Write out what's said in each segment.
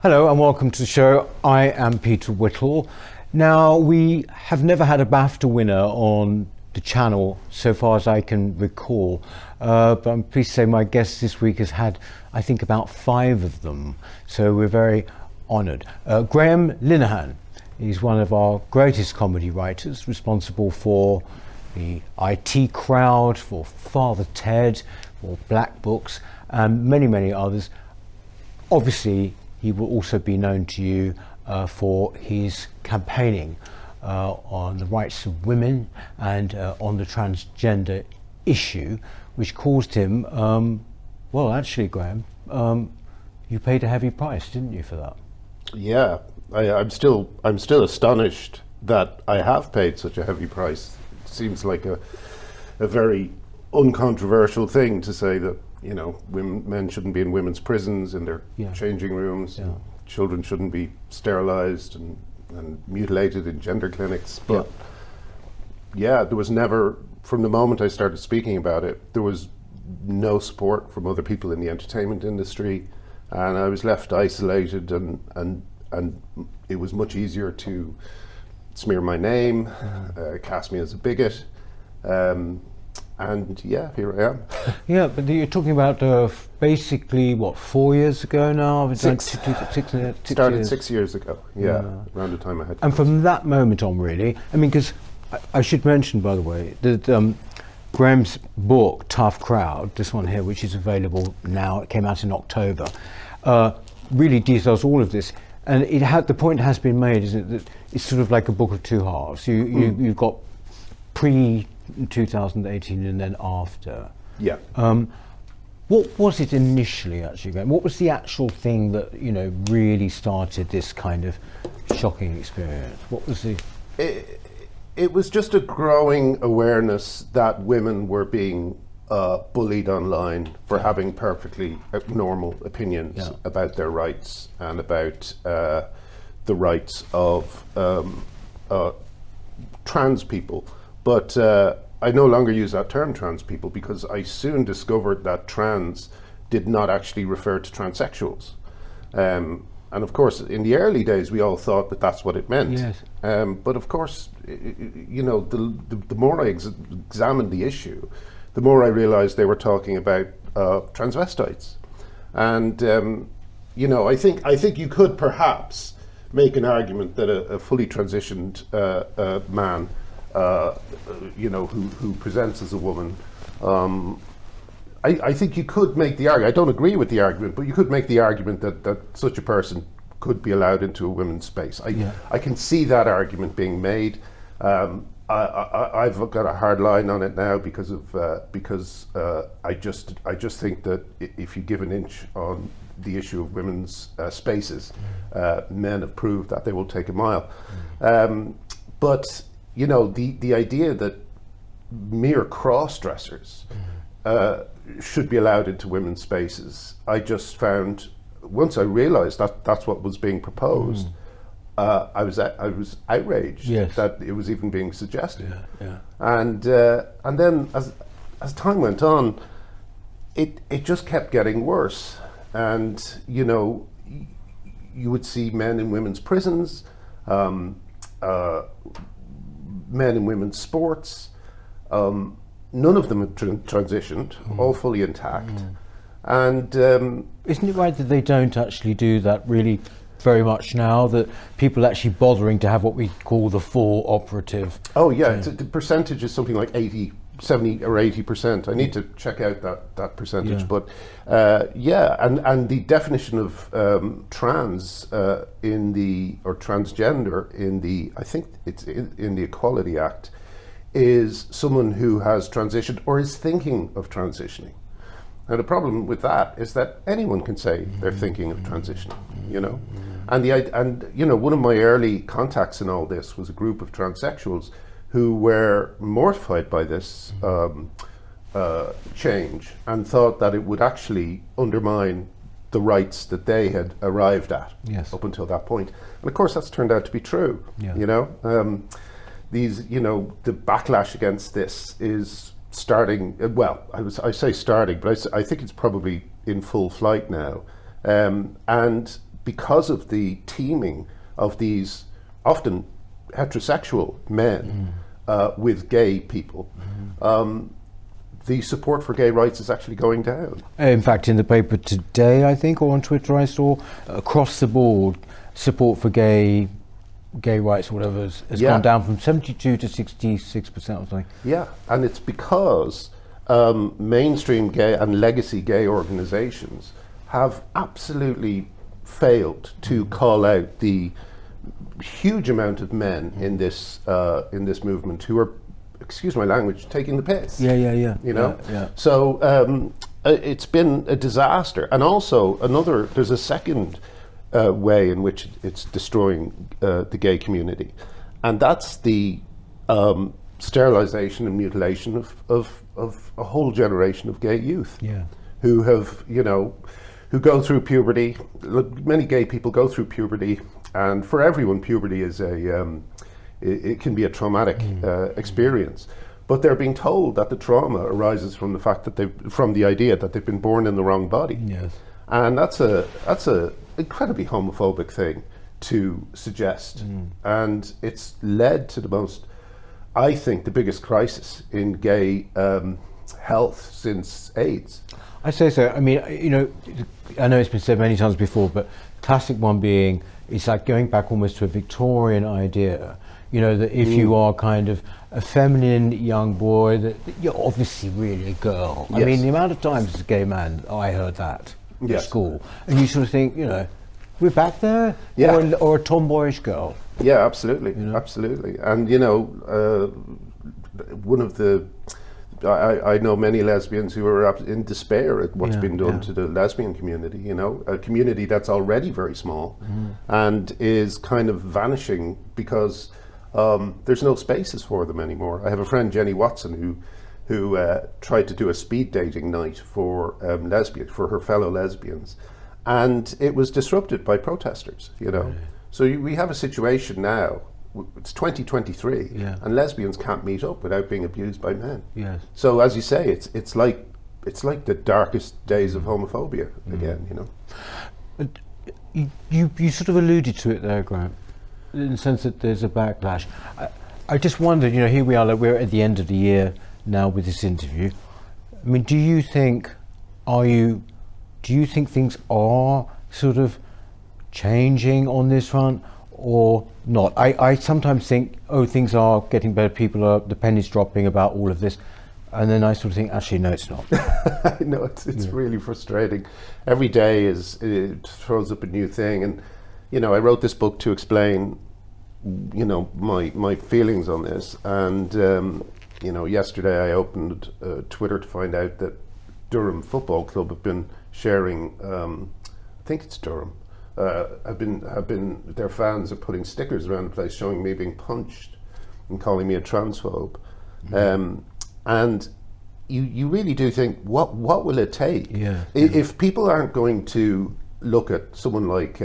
Hello and welcome to the show. I am Peter Whittle. Now, we have never had a BAFTA winner on the channel so far as I can recall, but I'm pleased to say my guest this week has had, I think, about 5 of them, so we're very honoured. Graham Linehan, he's one of our greatest comedy writers, responsible for the IT Crowd, for Father Ted, for Black Books, and many, many others. Obviously, he will also be known to you for his campaigning on the rights of women and on the transgender issue, which caused him, well, actually, Graham, you paid a heavy price, didn't you, for that? Yeah, I'm still astonished that I have paid such a heavy price. It seems like a very uncontroversial thing to say that, you know, men shouldn't be in women's prisons, in their changing rooms. Yeah. Children shouldn't be sterilized and mutilated in gender clinics. But yeah, there was never, from the moment I started speaking about it, there was no support from other people in the entertainment industry, and I was left isolated, and it was much easier to smear my name, cast me as a bigot. And yeah, here I am. Yeah, but you're talking about basically, what, 4 years ago now? Six. Started 6 years ago, around the time I had. And from that moment on, really, I mean, because I should mention, by the way, that Graham's book, Tough Crowd, this one here, which is available now, it came out in October, really details all of this. And the point has been made, isn't it, that it's sort of like a book of two halves. You've got pre-2018 and then after. Yeah. What was it initially, actually, Graham? What was the actual thing that, you know, really started this kind of shocking experience? What was the... It was just a growing awareness that women were being bullied online for having perfectly normal opinions about their rights and about the rights of trans people. But I no longer use that term, trans people, because I soon discovered that trans did not actually refer to transsexuals. And of course, in the early days, we all thought that that's what it meant. Yes. But of course, you know, the more I examined the issue, the more I realized they were talking about transvestites. And, you know, I think you could perhaps make an argument that a fully transitioned man, you know, who presents as a woman, I think you could make the argument, I don't agree with the argument, but you could make the argument that such a person could be allowed into a women's space. I can see that argument being made. I've got a hard line on it now because I just think that if you give an inch on the issue of women's spaces, men have proved that they will take a mile. But you know, the idea that mere cross-dressers should be allowed into women's spaces, I just found, once I realized that that's what was being proposed, I was outraged that it was even being suggested. And then as time went on, it just kept getting worse. And you know, you would see men in women's prisons, men in women's sports. None of them have transitioned, all fully intact. And isn't it right that they don't actually do that really very much now, that people are actually bothering to have what we call the full operative? Oh yeah, the percentage is something like 70 or 80%. I need to check out that percentage, but yeah, and the definition of trans or transgender in the, I think it's in the Equality Act, is someone who has transitioned or is thinking of transitioning. Now the problem with that is that anyone can say they're thinking of transitioning, you know, and you know, one of my early contacts in all this was a group of transsexuals who were mortified by this change and thought that it would actually undermine the rights that they had arrived at up until that point. And of course, that's turned out to be true. You know, you know, the backlash against this is starting. Well, I say starting, but I think it's probably in full flight now. And because of the teaming of these often heterosexual men with gay people, the support for gay rights is actually going down. In fact, in the paper today, I think, or on Twitter, I saw across the board support for gay rights, or whatever, has gone down from 72 to 66% or something. Yeah, and it's because mainstream gay and legacy gay organizations have absolutely failed to call out the huge amount of men in this movement who are, excuse my language, taking the piss. Yeah. You know? Yeah. So it's been a disaster. And also there's a second way in which it's destroying the gay community. And that's the sterilization and mutilation of a whole generation of gay youth. Yeah. Who have, who go through puberty. Many gay people go through puberty, and for everyone, puberty is it can be a traumatic experience. But they're being told that the trauma arises from the fact that from the idea that they've been born in the wrong body. Yes. And that's a incredibly homophobic thing to suggest. And it's led to the biggest crisis in gay health since AIDS. I say so. I mean, I know it's been said many times before, but classic one being, it's like going back almost to a Victorian idea, that if you are kind of a feminine young boy, that you're obviously really a girl. Yes. I mean, the amount of times as a gay man I heard that at school, and you sort of think, we're back there, or a tomboyish girl. Yeah, absolutely, absolutely. And one of the I know many lesbians who are in despair at what's been done to the lesbian community, a community that's already very small and is kind of vanishing because there's no spaces for them anymore. I have a friend, Jenny Watson, who tried to do a speed dating night for for her fellow lesbians, and it was disrupted by protesters, Right. So we have a situation now. It's 2023, and lesbians can't meet up without being abused by men. Yes. So, as you say, it's like the darkest days of homophobia again. But you sort of alluded to it there, Graham, in the sense that there's a backlash. I just wondered, here we are, we're at the end of the year now with this interview. I mean, do you think things are sort of changing on this front, or not? I sometimes think, things are getting better, the penny's dropping about all of this, and then I sort of think, actually, no, it's not. I know, it's really frustrating. Every day it throws up a new thing, and I wrote this book to explain my feelings on this, and yesterday I opened Twitter to find out that Durham Football Club have been sharing, I think it's Durham, have been their fans are putting stickers around the place showing me being punched and calling me a transphobe. And you really do think, what will it take? If people aren't going to look at someone like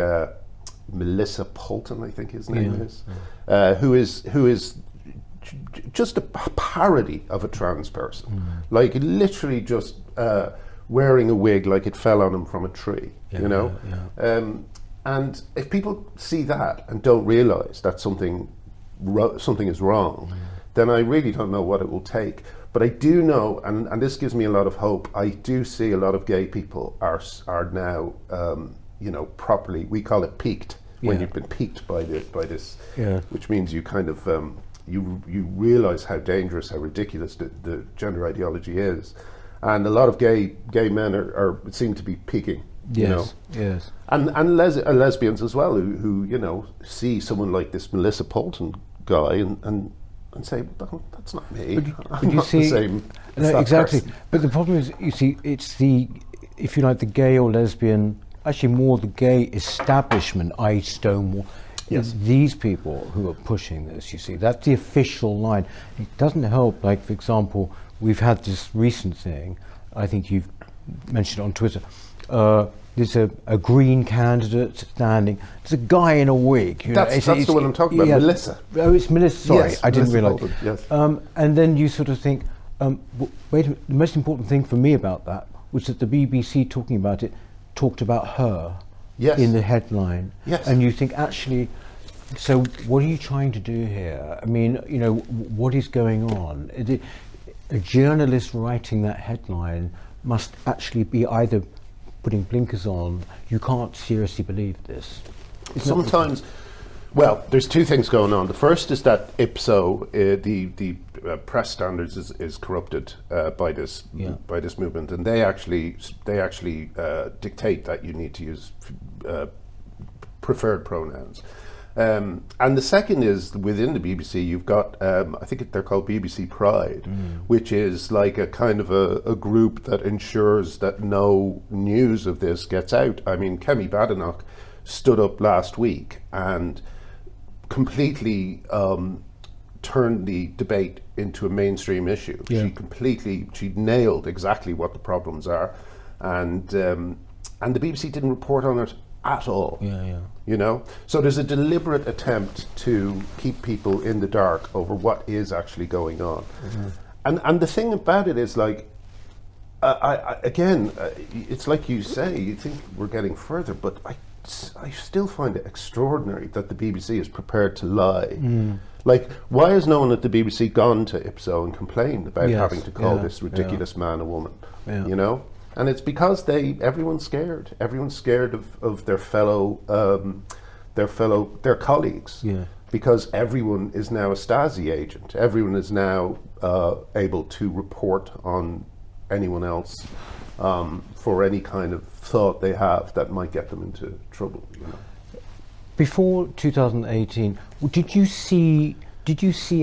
Melissa Poulton, I think his name is, who is just a parody of a trans person, like literally just wearing a wig like it fell on him from a tree, and if people see that and don't realise that something is wrong, then I really don't know what it will take. But I do know, and this gives me a lot of hope, I do see a lot of gay people are now, properly, we call it peaked, when you've been peaked by this, which means you kind of, you realise how dangerous, how ridiculous the gender ideology is. And a lot of gay men are seem to be peaking. Yes. And lesbians as well, who see someone like this Melissa Poulton guy and say, well, that's not me. But I'm you not see, the same. no, exactly. But the problem is, you see, it's the, if you like, the gay or lesbian, actually more the gay establishment, i.e. Stonewall. Yes. These people who are pushing this, you see, that's the official line. It doesn't help, like, for example, we've had this recent thing, I think you've mentioned it on Twitter, there's a Green candidate standing, there's a guy in a wig. That's the one I'm talking about, Melissa. Oh, it's Melissa, sorry, yes, I didn't realise. realise. Yes. And then you sort of think, wait a minute, the most important thing for me about that was that the BBC talking about it talked about her, Yes. in the headline. Yes. And you think, actually, so what are you trying to do here? I mean, you know, what is going on? A journalist writing that headline must actually be either putting blinkers on, you can't seriously believe this. Sometimes, well, there's two things going on. The first is that ipso, the press standards is corrupted by this movement, and they actually dictate that you need to use preferred pronouns. And the second is, within the BBC, you've got, I think they're called BBC Pride, which is like a kind of a group that ensures that no news of this gets out. I mean, Kemi Badenoch stood up last week and completely turned the debate into a mainstream issue. Yeah. She nailed exactly what the problems are, and the BBC didn't report on it at all. You know, so there's a deliberate attempt to keep people in the dark over what is actually going on. And the thing about it is, like, again, it's like you say, you think we're getting further, but I still find it extraordinary that the BBC is prepared to lie. Like, why has no one at the BBC gone to Ipso and complained about having to call this ridiculous man a woman? You know? And it's because everyone's scared. Everyone's scared of their colleagues. Because everyone is now a Stasi agent. Everyone is now able to report on anyone else for any kind of thought they have that might get them into trouble. You know? Before 2018, did you see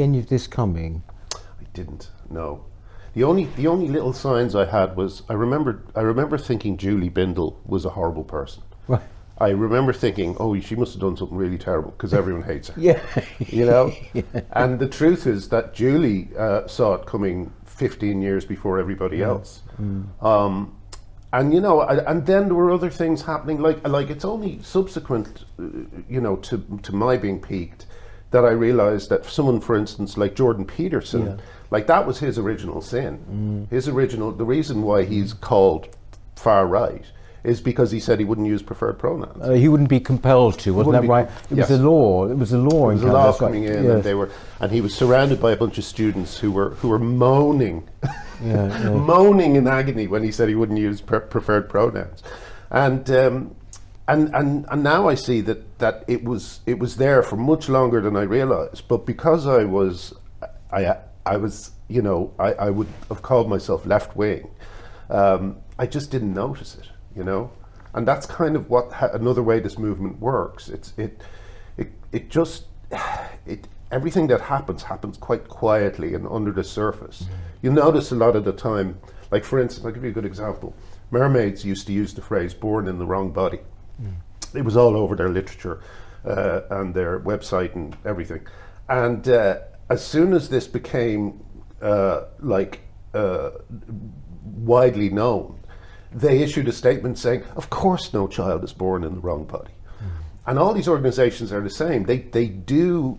any of this coming? I didn't. No. The only little signs I had was I remember thinking Julie Bindel was a horrible person. Right. I remember thinking, oh, she must have done something really terrible because everyone hates her. You know. And the truth is that Julie saw it coming 15 years before everybody else. And you know, and then there were other things happening. Like it's only subsequent, you know, to my being peaked, that I realized that someone, for instance, like Jordan Peterson, like that was his original sin. The reason why he's called far right is because he said he wouldn't use preferred pronouns. He wouldn't be compelled to, wasn't that right? It was a law. It was a law. It was a law coming in, and he was surrounded by a bunch of students who were moaning, moaning in agony when he said he wouldn't use preferred pronouns, and now I see that it was there for much longer than I realized. But because I was, you know, I would have called myself left wing. I just didn't notice it, you know, and that's kind of what another way this movement works. Everything that happens quite quietly and under the surface. You notice a lot of the time, like for instance, I'll give you a good example. Mermaids used to use the phrase "born in the wrong body." It was all over their literature and their website and everything. And as soon as this became widely known, they issued a statement saying, of course no child is born in the wrong body. And all these organizations are the same. They do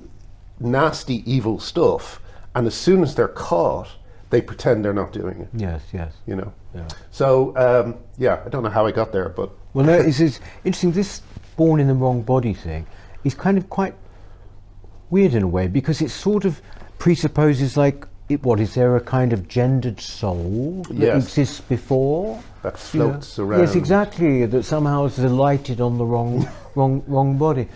nasty, evil stuff, and as soon as they're caught, they pretend they're not doing it. Yes. You know? Yeah. So, I don't know how I got there, but... Well, no, it's interesting. This born in the wrong body thing is kind of quite weird in a way, because it sort of presupposes, like, is there a kind of gendered soul that exists before? That floats around. Yes, exactly, that somehow is alighted on the wrong body.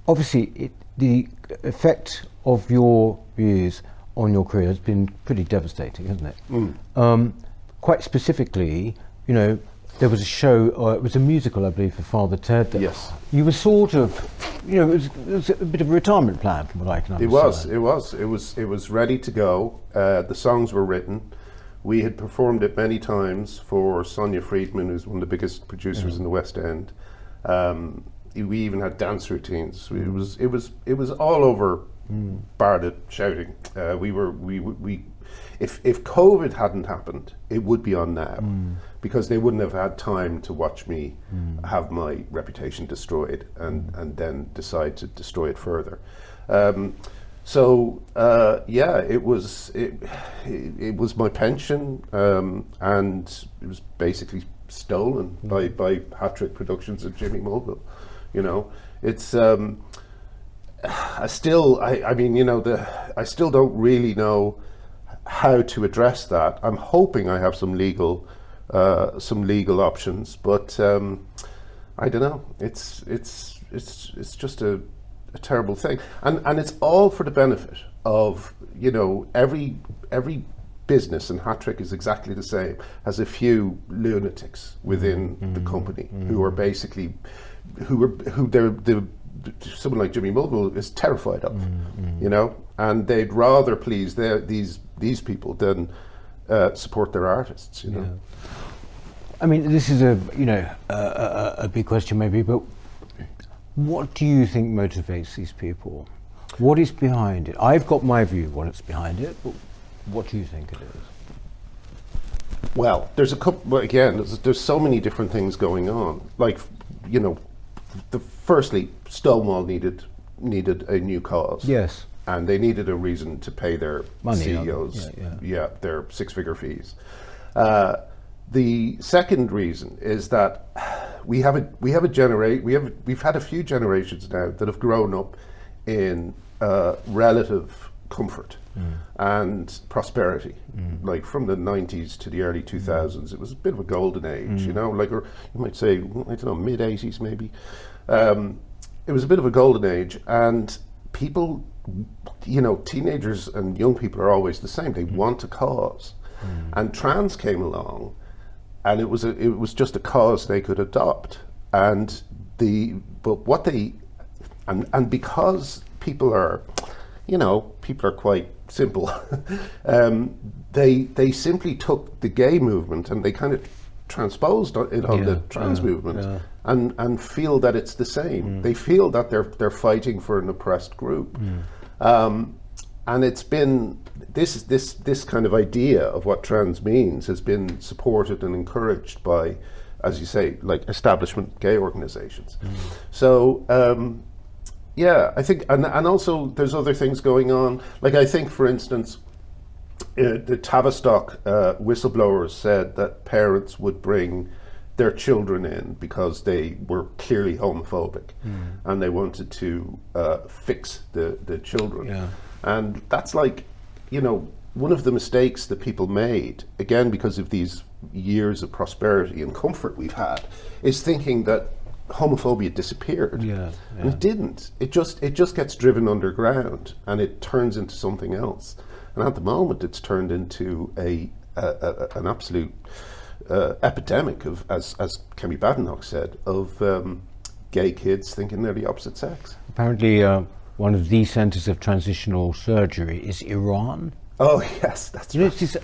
Obviously, the effect of your views on your career has been pretty devastating, hasn't it? Quite specifically, you know, there was a show, it was a musical, I believe, for Father Ted. Yes. You were sort of, you know, it was a bit of a retirement plan, from what I can understand. It was ready to go. The songs were written. We had performed it many times for Sonia Friedman, who's one of the biggest producers in the West End. We even had dance routines. It was all over Barda shouting. If COVID hadn't happened, it would be on now, because they wouldn't have had time to watch me have my reputation destroyed and then decide to destroy it further. It was my pension, and it was basically stolen by Hat-Trick Productions and Jimmy Mulville. You know, it's I still don't really know how to address that. I'm hoping I have some legal options, but I don't know. It's just a terrible thing, and it's all for the benefit of, you know, every business, and Hat-Trick is exactly the same, has a few lunatics within the company who are basically someone like Jimmy Mulville is terrified of, you know, and they'd rather please these people than support their artists, you know. Yeah. I mean, this is a big question maybe, but what do you think motivates these people? What is behind it? I've got my view of what's behind it, but what do you think it is? Well, there's a couple. Again, there's so many different things going on. Like, you know, firstly, Stonewall needed a new cause. Yes. And they needed a reason to pay their money, CEOs, their six-figure fees. The second reason is that we've had a few generations now that have grown up in relative comfort and prosperity. Like from the 90s to the early 2000s, it was a bit of a golden age, you know, like, or you might say, I don't know, mid 80s maybe. It was a bit of a golden age, and people, you know, teenagers and young people are always the same. They want a cause, and trans came along, and it was just a cause they could adopt. And because people are quite simple. They simply took the gay movement and they kind of transposed it on the trans movement, and feel that it's the same. They feel that they're fighting for an oppressed group, and it's been this kind of idea of what trans means has been supported and encouraged by, as you say, like establishment gay organizations. So yeah, I think, and also there's other things going on. Like, I think, for instance, the Tavistock whistleblowers said that parents would bring their children in because they were clearly homophobic, and they wanted to fix the children. Yeah. And that's, like, you know, one of the mistakes that people made, again because of these years of prosperity and comfort we've had, is thinking that homophobia disappeared. And it didn't. It just gets driven underground and it turns into something else. And at the moment, it's turned into an absolute epidemic of, as Kemi Badenoch said, of gay kids thinking they're the opposite sex. Apparently, one of the centres of transitional surgery is Iran. Oh yes, that's right.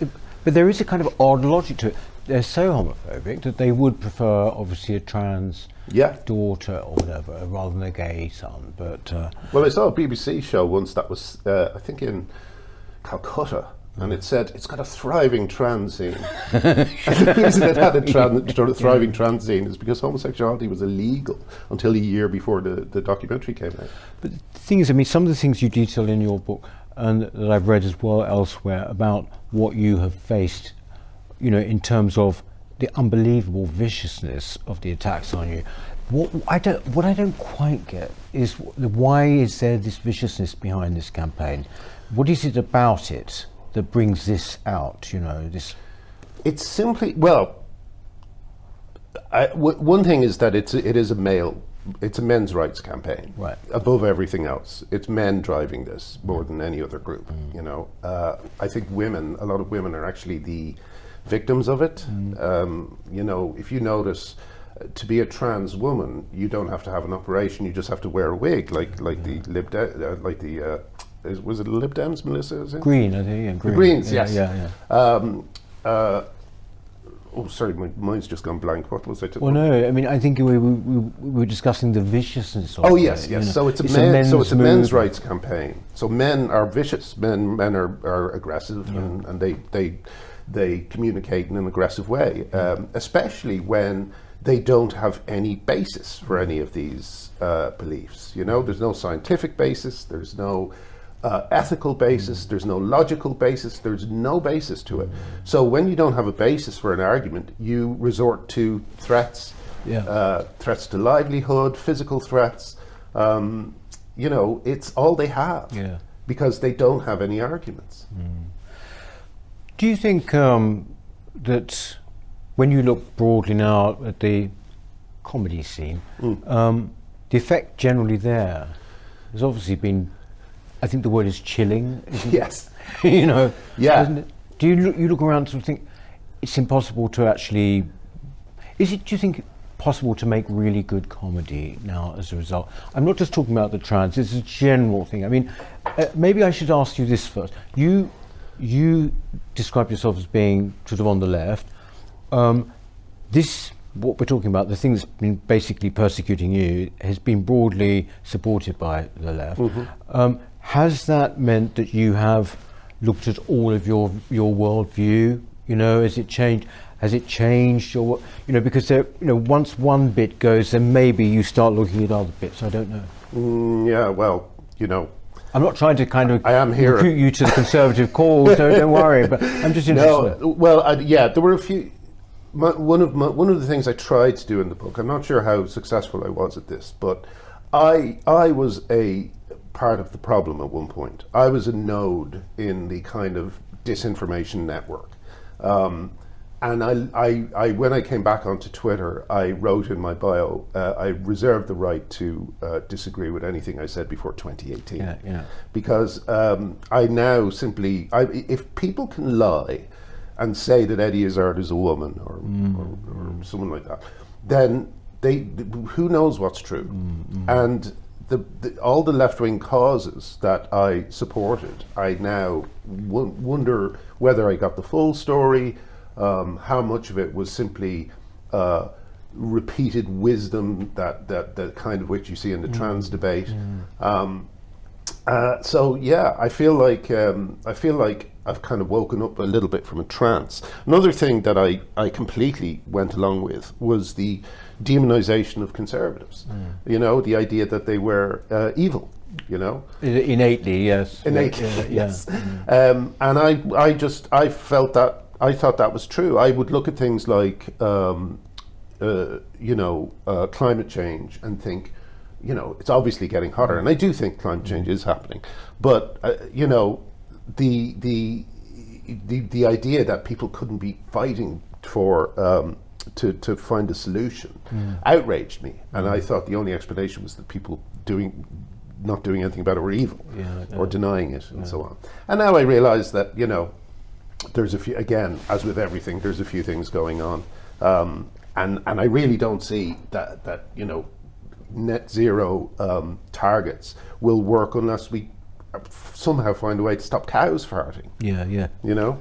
But there is a kind of odd logic to it. They're so homophobic that they would prefer, obviously, a trans daughter or whatever, rather than a gay son. But well, I saw a BBC show once that was, I think, in Calcutta, and it said it's got a thriving trans scene. And the reason it had a thriving trans scene is because homosexuality was illegal until a year before the documentary came out. But the thing is, I mean, some of the things you detail in your book, and that I've read as well elsewhere, about what you have faced, you know, in terms of the unbelievable viciousness of the attacks on you. What I don't quite get is why is there this viciousness behind this campaign? What is it about it that brings this out? You know, this. It's simply, well, one thing is that it's a men's rights campaign, right? Above everything else, it's men driving this more than any other group. You know, I think a lot of women are actually the victims of it. You know, if you notice, to be a trans woman, you don't have to have an operation. You just have to wear a wig, like the was it the Lib Dems, Melissa? Is it? Green, I think. Yeah, Green. The Greens, yes. Yeah. Oh, sorry, my mind's just gone blank. What was I? Well, no, I mean, I think we were discussing the viciousness of it. Oh, yes. You know? So it's a men's rights campaign. So men are vicious. Men are aggressive, and they communicate in an aggressive way, especially when they don't have any basis for any of these beliefs. You know, there's no scientific basis. There's no ethical basis, there's no logical basis, there's no basis to it. So when you don't have a basis for an argument, you resort to threats, threats to livelihood, physical threats. You know, it's all they have because they don't have any arguments. Do you think that when you look broadly now at the comedy scene, the effect generally there has obviously been, I think the word is chilling, isn't Yes. it? You know, Yeah. isn't it? Do you look around and sort of think it's impossible to actually, do you think possible to make really good comedy now as a result? I'm not just talking about the trans, it's a general thing. I mean, maybe I should ask you this first. You describe yourself as being sort of on the left. This, what we're talking about, the thing that's been basically persecuting you, has been broadly supported by the left. Has that meant that you have looked at all of your worldview? You know, has it changed your, you know, because there, you know, once one bit goes, then maybe you start looking at other bits. I don't know. Yeah, well, you know, I'm not trying to kind of I am here. recruit you to the conservative cause. don't worry, but I'm just interested. No, well, yeah, there were a few. One of the things I tried to do in the book, I'm not sure how successful I was at this, but I was a part of the problem at one point. I was a node in the kind of disinformation network. And I when I came back onto Twitter, I wrote in my bio, I reserve the right to disagree with anything I said before 2018. Because I now simply, if people can lie and say that Eddie Izzard is a woman or someone like that, then who knows what's true? And all the left-wing causes that I supported, I now wonder whether I got the full story. How much of it was simply repeated wisdom that kind of which you see in the trans debate. So yeah, I feel like I've kind of woken up a little bit from a trance. Another thing that I completely went along with was the demonization of conservatives. You know, the idea that they were evil. You know, innately, yes. Yes. And I felt that. I thought that was true. I would look at things like, climate change and think, you know, it's obviously getting hotter. And I do think climate change is happening. But, you know, the idea that people couldn't be fighting for, to find a solution outraged me. And I thought the only explanation was that people not doing anything about it were evil or denying it and so on. And now I realize that, you know, there's a few, again, as with everything, there's a few things going on, and I really don't see that you know, net zero targets will work unless we somehow find a way to stop cows farting. You know.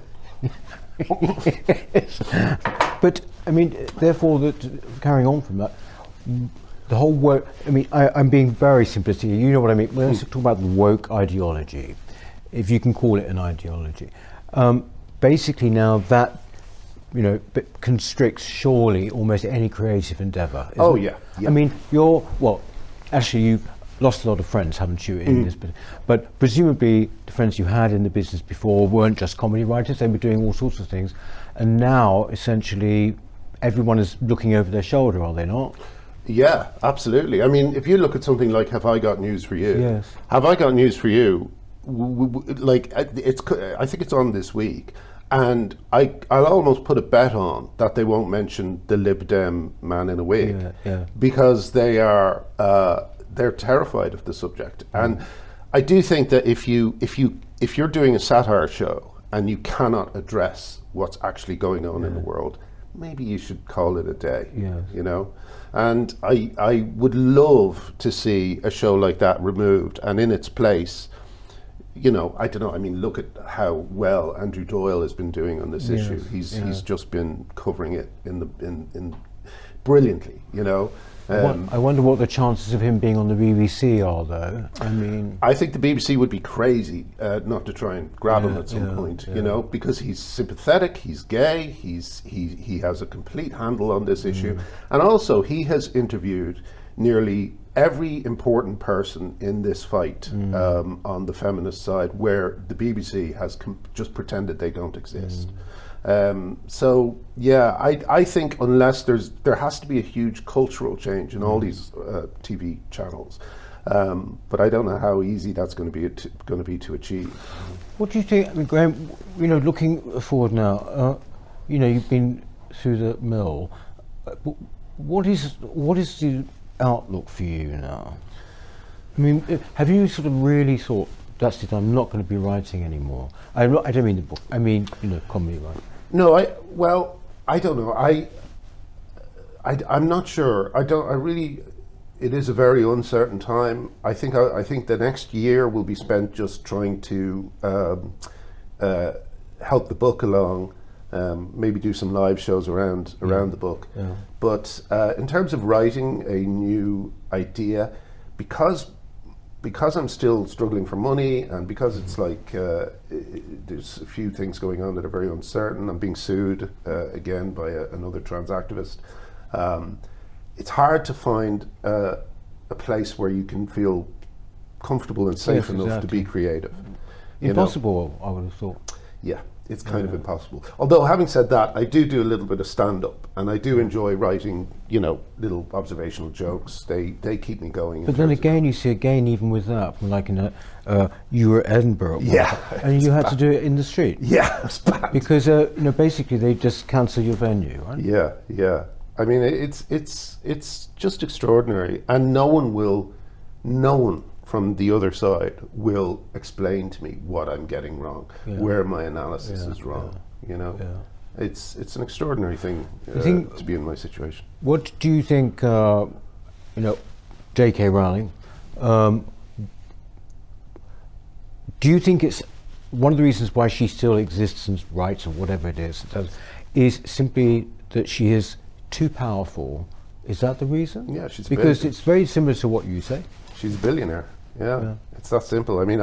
But I mean, therefore, carrying on from that, the whole woke. I mean, I'm being very simplistic. You know what I mean. When I talk about the woke ideology, if you can call it an ideology. Basically now that, you know, constricts surely almost any creative endeavour. Yeah. I mean, actually you've lost a lot of friends, haven't you, in this business? But presumably the friends you had in the business before weren't just comedy writers, they were doing all sorts of things. And now essentially everyone is looking over their shoulder, are they not? Yeah, absolutely. I mean, if you look at something like Have I Got News for You? Yes. Have I Got News for You? Like, I think it's on this week. And I'll almost put a bet on that they won't mention the Lib Dem man in a wig, because they're terrified of the subject. And I do think that if you're doing a satire show and you cannot address what's actually going on in the world, maybe you should call it a day. You know, and I would love to see a show like that removed, and in its place, you know, I don't know. I mean, look at how well Andrew Doyle has been doing on this issue. He's just been covering it in brilliantly. You know. I wonder what the chances of him being on the BBC are, though. I mean, I think the BBC would be crazy not to try and grab him at some point. You know, because he's sympathetic, he's gay, he has a complete handle on this issue, and also he has interviewed nearly every important person in this fight on the feminist side, where the BBC has just pretended they don't exist. So yeah, I think unless there has to be a huge cultural change in all these TV channels, but I don't know how easy that's going to be to achieve. What do you think, I mean, Graham? Looking forward now, you've been through the mill. What is the outlook for you now? I mean, have you sort of really thought, that's it, I'm not going to be writing anymore? I don't mean the book, I mean, comedy writing. No, I don't know. I'm not sure. It is a very uncertain time. I think the next year will be spent just trying to help the book along, maybe do some live shows around the book. Yeah. But in terms of writing a new idea, because I'm still struggling for money, and because it's like there's a few things going on that are very uncertain. I'm being sued again by another trans activist. It's hard to find a place where you can feel comfortable and safe enough to be creative. Impossible, I would have thought. Yeah, it's kind of impossible. Although, having said that, I do a little bit of stand-up, and I do enjoy writing, little observational jokes. They keep me going. But then again, you see even with that, from like you were at Edinburgh, and you had to do it in the street. Yeah, it's bad. Because basically they just cancel your venue, right? Yeah. I mean, it's just extraordinary, and no one from the other side will explain to me what I'm getting wrong, where my analysis is wrong. It's an extraordinary thing to be in my situation. What do you think? JK Rowling. Do you think it's one of the reasons why she still exists and writes or whatever it is simply that she is too powerful? Is that the reason? Yeah, she's because it's very similar to what you say. She's a billionaire. Yeah, it's that simple. I mean,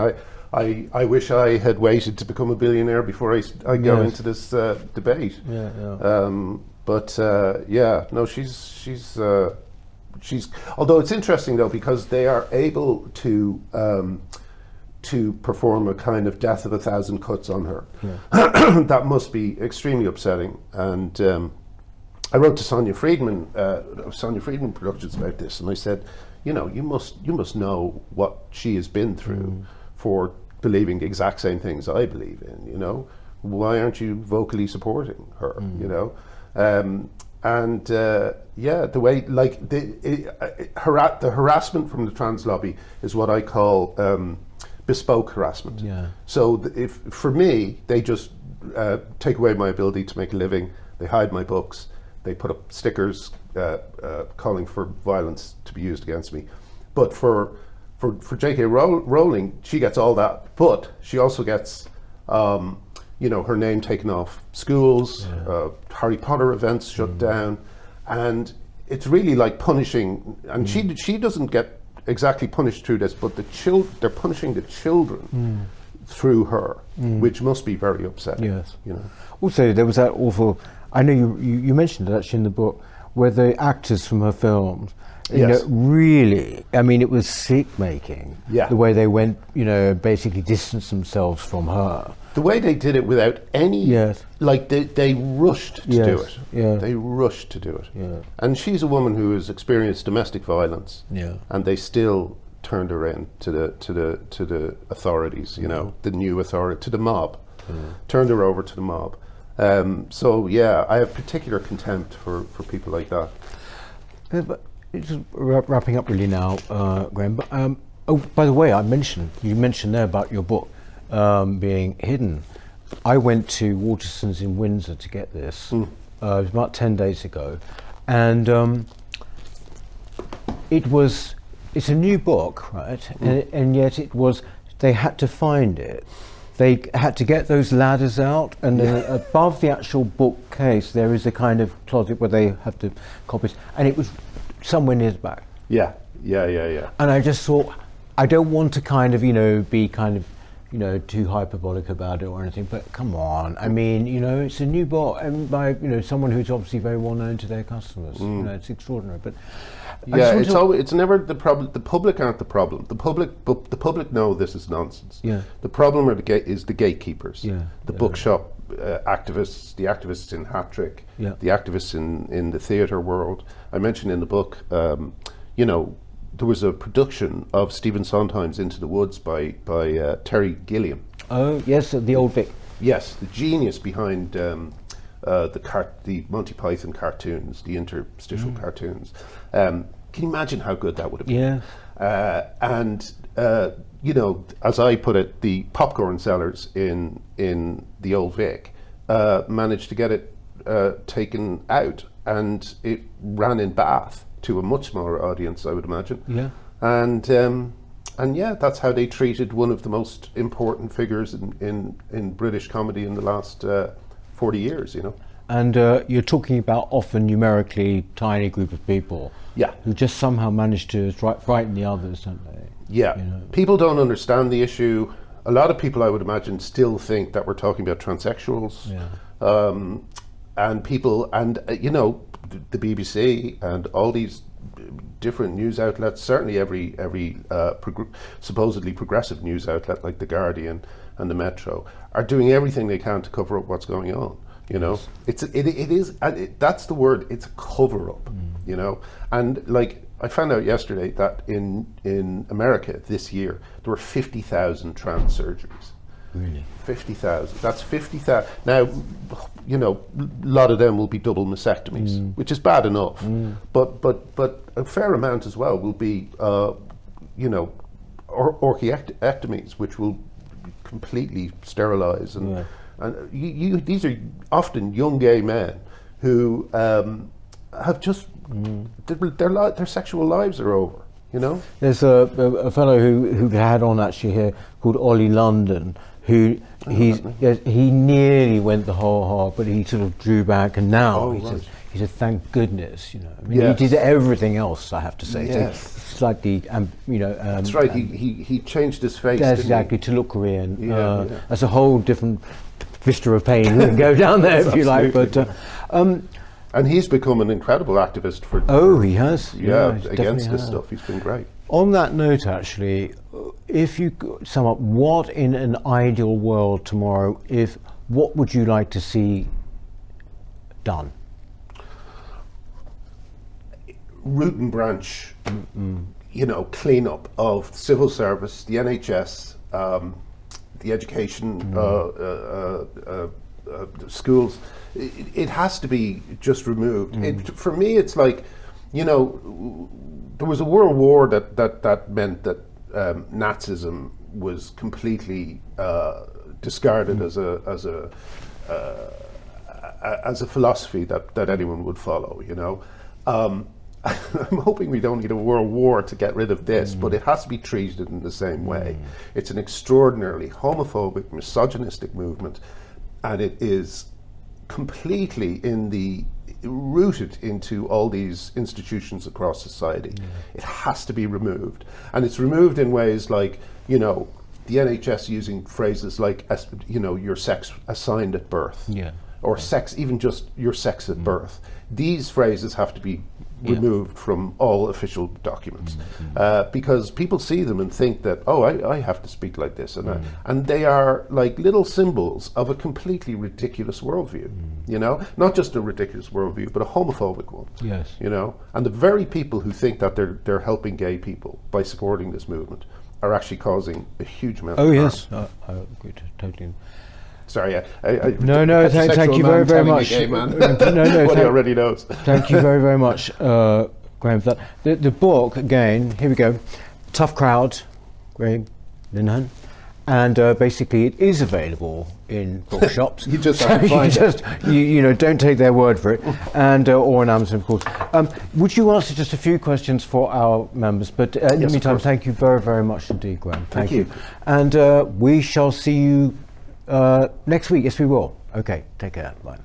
I wish I had waited to become a billionaire before I go into this debate. She's. Although it's interesting though, because they are able to perform a kind of death of a thousand cuts on her. That must be extremely upsetting. And I wrote to Sonia Friedman Productions about this, and I said, you must know what she has been through for believing the exact same things I believe in. Why aren't you vocally supporting her? The way, like, the harassment from the trans lobby is what I call bespoke harassment. So if for me, they just take away my ability to make a living. They hide my books. They put up stickers calling for violence to be used against me. But for JK Rowling, she gets all that, but she also gets her name taken off schools, Harry Potter events shut down, and it's really like punishing. And she doesn't get exactly punished through this, but they're punishing the children through her, which must be very upsetting. Yes. Also, there was that awful. I know you mentioned it actually in the book, where the actors from her films, really, I mean, it was sick-making. The way they went, basically distanced themselves from her. The way they did it without any, like they rushed to do it. They rushed to do it. And she's a woman who has experienced domestic violence. And they still turned her in to the authorities, the new authority, to the mob. Turned her over to the mob. I have particular contempt for people like that. But it's wrapping up really now, Graham. But, by the way, you mentioned there about your book being hidden. I went to Waterston's in Windsor to get this. It was about 10 days ago, and it's a new book, right? And yet they had to find it. They had to get those ladders out, and then above the actual bookcase there is a kind of closet where they have the copies, and it was somewhere near the back. Yeah. And I just thought, I don't want to kind of, be kind of, too hyperbolic about it or anything, but come on, I mean, it's a new book, and by, someone who's obviously very well known to their customers. It's extraordinary. But Yeah, it's never the problem. The public aren't the problem. The public know this is nonsense. Yeah. The problem is the gatekeepers. Yeah. The bookshop activists, the activists in Hat-Trick, the activists in the theatre world. I mentioned in the book, there was a production of Stephen Sondheim's Into the Woods by Terry Gilliam. Oh yes, the old Vic. Yes, the genius behind the Monty Python cartoons, the interstitial cartoons. Can you imagine how good that would have been? Yeah. And as I put it, the popcorn sellers in the old Vic managed to get it taken out, and it ran in Bath to a much smaller audience, I would imagine. Yeah. And yeah, that's how they treated one of the most important figures in British comedy in the last 40 years, And you're talking about often numerically tiny group of people. Yeah. Who just somehow manage to frighten the others, don't they? Yeah. People don't understand the issue. A lot of people, I would imagine, still think that we're talking about transsexuals. Yeah. And people, the BBC and all these different news outlets, certainly every supposedly progressive news outlet like The Guardian and the Metro, are doing everything they can to cover up what's going on. That's the word. It's a cover up. And like I found out yesterday that in America this year there were 50,000 trans surgeries. Really? 50,000. That's 50,000. Now, a lot of them will be double mastectomies, which is bad enough. But a fair amount as well will be, orchiectomies, which will completely sterilize. And these are often young gay men who have just their sexual lives are over. There's a fellow who had on actually here called Ollie London, who he nearly went the whole hog, but he sort of drew back, and now he said thank goodness, he did everything else, I have to say. Yes. So slightly, that's right. He changed his face. That's exactly to look Korean. That's a whole different vista of pain. We can go down there if you like, but. And he's become an incredible activist for. Oh, he has. Yeah, against this stuff. He's been great. On that note, actually, if you could sum up what in an ideal world tomorrow, what would you like to see done? Root and branch, clean up of civil service, the NHS, the education, schools. It has to be just removed. For me, it's like, there was a world war that meant that Nazism was completely discarded as a philosophy that anyone would follow. I'm hoping we don't need a world war to get rid of this, but it has to be treated in the same way. It's an extraordinarily homophobic, misogynistic movement, and it is completely rooted into all these institutions across society. It has to be removed, and it's removed in ways like the NHS using phrases like your sex assigned at birth, or sex, even just your sex at birth. These phrases have to be removed from all official documents, because people see them and think that, I have to speak like this, and they are like little symbols of a completely ridiculous worldview. Not just a ridiculous worldview, but a homophobic one. Yes. And the very people who think that they're helping gay people by supporting this movement are actually causing a huge amount of harm. Yes, I agree totally. Sorry, no, thank you very, very much. What he already knows. Thank you very, very much, Graham, for that. The book, again, here we go. Tough Crowd, Graham Linehan. And basically it is available in bookshops. You just have to find it. Don't take their word for it. And or on Amazon, of course. Would you answer just a few questions for our members? But in the meantime, thank you very, very much indeed, Graham. Thank you. And we shall see you next week. Yes, we will. Okay, take care. Bye.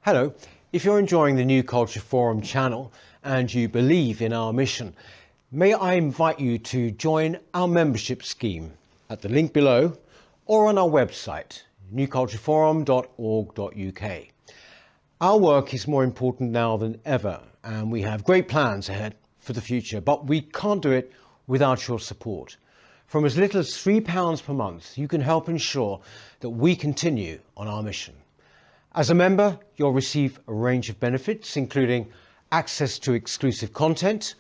Hello. If you're enjoying the New Culture Forum channel and you believe in our mission, may I invite you to join our membership scheme at the link below or on our website, newcultureforum.org.uk. Our work is more important now than ever, and we have great plans ahead for the future, but we can't do it without your support. From as little as £3 per month, you can help ensure that we continue on our mission. As a member, you'll receive a range of benefits, including access to exclusive content,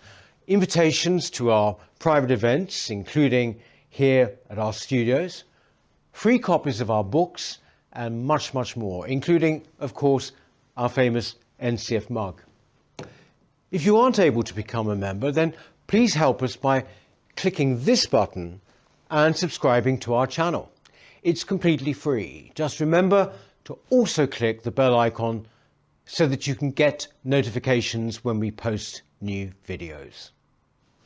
invitations to our private events, including here at our studios, free copies of our books, and much, much more, including, of course, our famous NCF mug. If you aren't able to become a member, then please help us by clicking this button and subscribing to our channel. It's completely free. Just remember to also click the bell icon so that you can get notifications when we post new videos.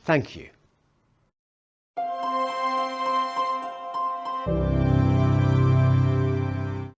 Thank you.